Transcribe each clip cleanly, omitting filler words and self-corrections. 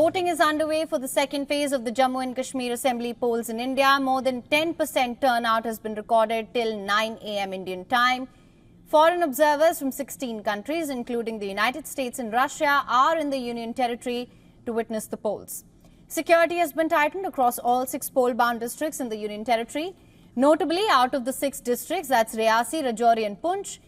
Voting is underway for the second phase of the Jammu and Kashmir Assembly polls in India. More than 10% turnout has been recorded till 9 a.m. Indian time. Foreign observers from 16 countries, including the United States and Russia, are in the Union Territory to witness the polls. Security has been tightened across all 6 poll-bound districts in the Union Territory. Notably, out of the 6 districts, that's Reasi, Rajouri and Poonch,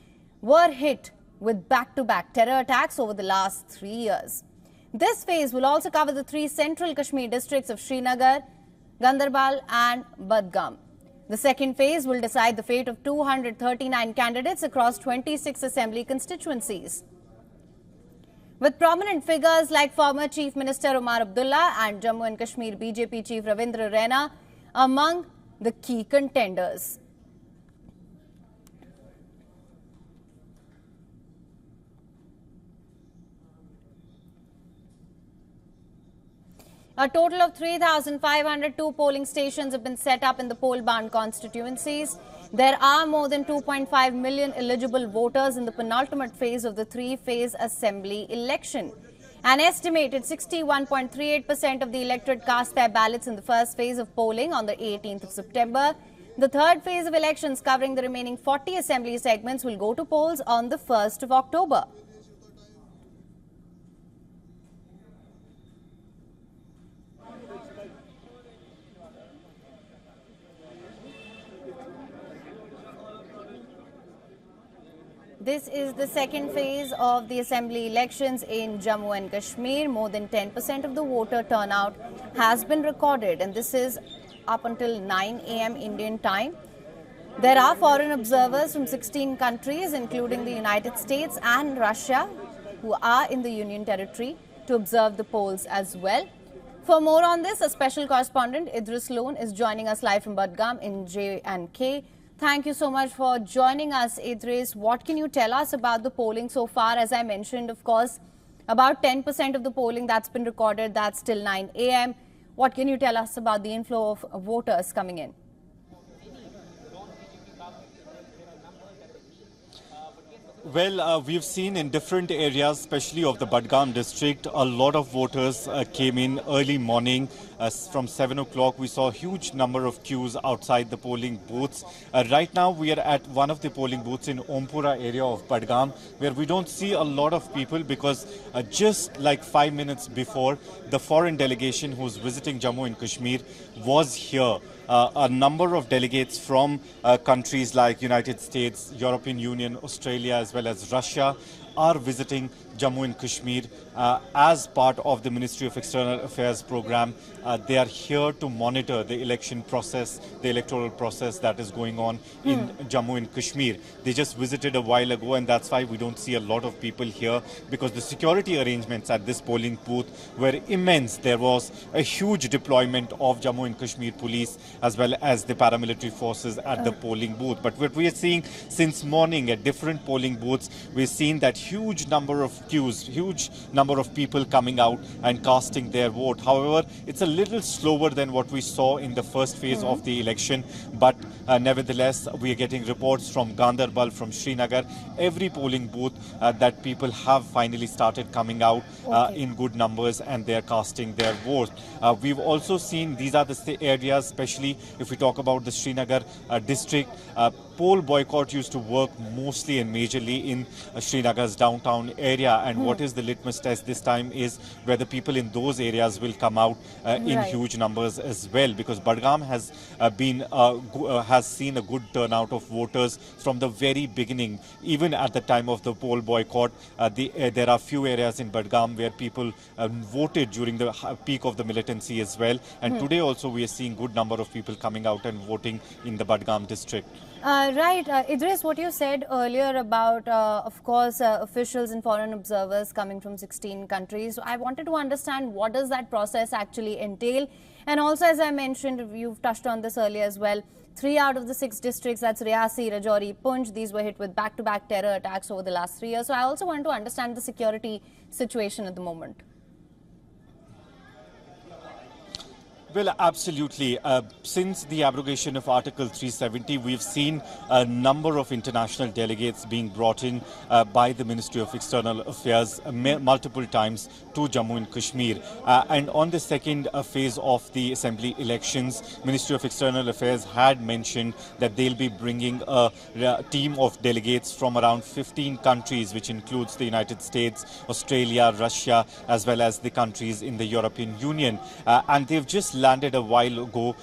were hit with back-to-back terror attacks over the last 3 years. This phase will also cover the 3 central Kashmir districts of Srinagar, Ganderbal and Budgam. The second phase will decide the fate of 239 candidates across 26 assembly constituencies, with prominent figures like former Chief Minister Omar Abdullah and Jammu and Kashmir BJP Chief Ravindra Raina among the key contenders. A total of 3,502 polling stations have been set up in the poll-bound constituencies. There are more than 2.5 million eligible voters in the penultimate phase of the 3-phase assembly election. An estimated 61.38% of the electorate cast their ballots in the first phase of polling on the 18th of September. The third phase of elections, covering the remaining 40 assembly segments, will go to polls on the 1st of October. This is the second phase of the assembly elections in Jammu and Kashmir. More than 10% of the voter turnout has been recorded, and this is up until 9 a.m. Indian time. There are foreign observers from 16 countries, including the United States and Russia, who are in the Union Territory to observe the polls as well. For more on this, a special correspondent, Idris Lone, is joining us live from Budgam in J&K. Thank you so much for joining us, Idris. What can you tell us about the polling so far? As I mentioned, of course, about 10% of the polling that's been recorded, that's till 9 a.m. What can you tell us about the inflow of voters coming in? Well, we've seen in different areas, especially of the Budgam district, a lot of voters came in early morning. From 7 o'clock, we saw a huge number of queues outside the polling booths. Right now, we are at one of the polling booths in Ompura area of Budgam, where we don't see a lot of people because just like 5 minutes before, the foreign delegation who's visiting Jammu and Kashmir was here. A number of delegates from countries like United States, European Union, Australia, as well as Russia are visiting Jammu and Kashmir as part of the Ministry of External Affairs program. They are here to monitor the election process, the electoral process that is going on in Jammu and Kashmir. They just visited a while ago, and that's why we don't see a lot of people here, because the security arrangements at this polling booth were immense. There was a huge deployment of Jammu and Kashmir police as well as the paramilitary forces at the polling booth. But what we are seeing since morning at different polling booths, we've seen that huge number of queues, huge number of people coming out and casting their vote. However, it's a little slower than what we saw in the first phase of the election, but nevertheless, we are getting reports from Ganderbal, from Srinagar, every polling booth that people have finally started coming out in good numbers, and they're casting their vote. We've also seen these are the areas, especially if we talk about the Srinagar district, poll boycott used to work mostly and majorly in Srinagar's downtown area, and what is the litmus test this time is whether people in those areas will come out in huge numbers as well, because Budgam has has seen a good turnout of voters from the very beginning. Even at the time of the poll boycott, there are few areas in Budgam where people voted during the peak of the militancy as well, and today also we are seeing good number of people coming out and voting in the Budgam district. Right. Idris, what you said earlier about, of course, officials and foreign observers coming from 16 countries. I wanted to understand, what does that process actually entail? And also, as I mentioned, you've touched on this earlier as well, 3 out of the 6 districts, that's Reasi, Rajouri, Poonch, these were hit with back-to-back terror attacks over the last 3 years. So I also want to understand the security situation at the moment. Well, absolutely. Since the abrogation of Article 370, we've seen a number of international delegates being brought in by the Ministry of External Affairs multiple times to Jammu and Kashmir. And on the second phase of the assembly elections, Ministry of External Affairs had mentioned that they'll be bringing a team of delegates from around 15 countries, which includes the United States, Australia, Russia, as well as the countries in the European Union. And they've just landed a while ago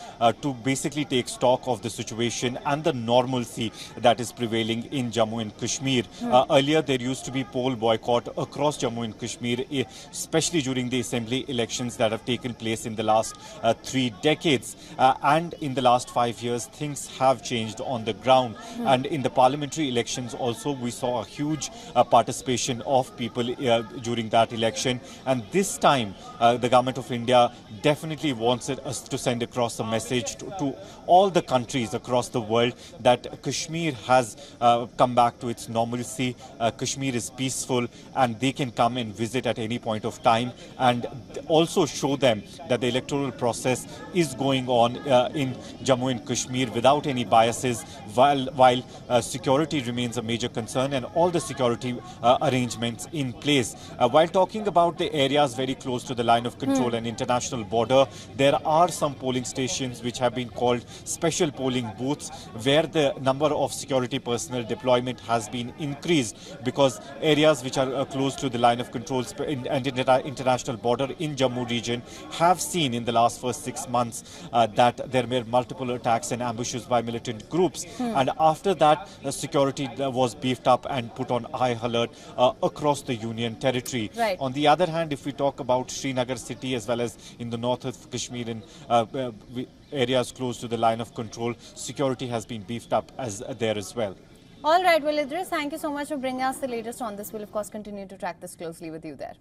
to basically take stock of the situation and the normalcy that is prevailing in Jammu and Kashmir. Earlier, there used to be poll boycott across Jammu and Kashmir, especially during the assembly elections that have taken place in the last 3 decades. And in the last 5 years, things have changed on the ground. And in the parliamentary elections also, we saw a huge participation of people during that election. And this time, the government of India definitely wants us to send across a message to all the countries across the world that Kashmir has come back to its normalcy. Kashmir is peaceful and they can come and visit at any point of time, and also show them that the electoral process is going on in Jammu and Kashmir without any biases, while security remains a major concern and all the security arrangements in place. While talking about the areas very close to the line of control and international border, there are some polling stations which have been called special polling booths, where the number of security personnel deployment has been increased, because areas which are close to the line of control and international border in Jammu region have seen in the last first 6 months that there were multiple attacks and ambushes by militant groups. And after that, security was beefed up and put on high alert across the Union territory. Right. On the other hand, if we talk about Srinagar city as well as in the north of Kashmir and areas close to the line of control, security has been beefed up there as well. All right, well, Idris, thank you so much for bringing us the latest on this. We'll, of course, continue to track this closely with you there.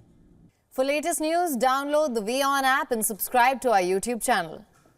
For latest news, download the WION app and subscribe to our YouTube channel.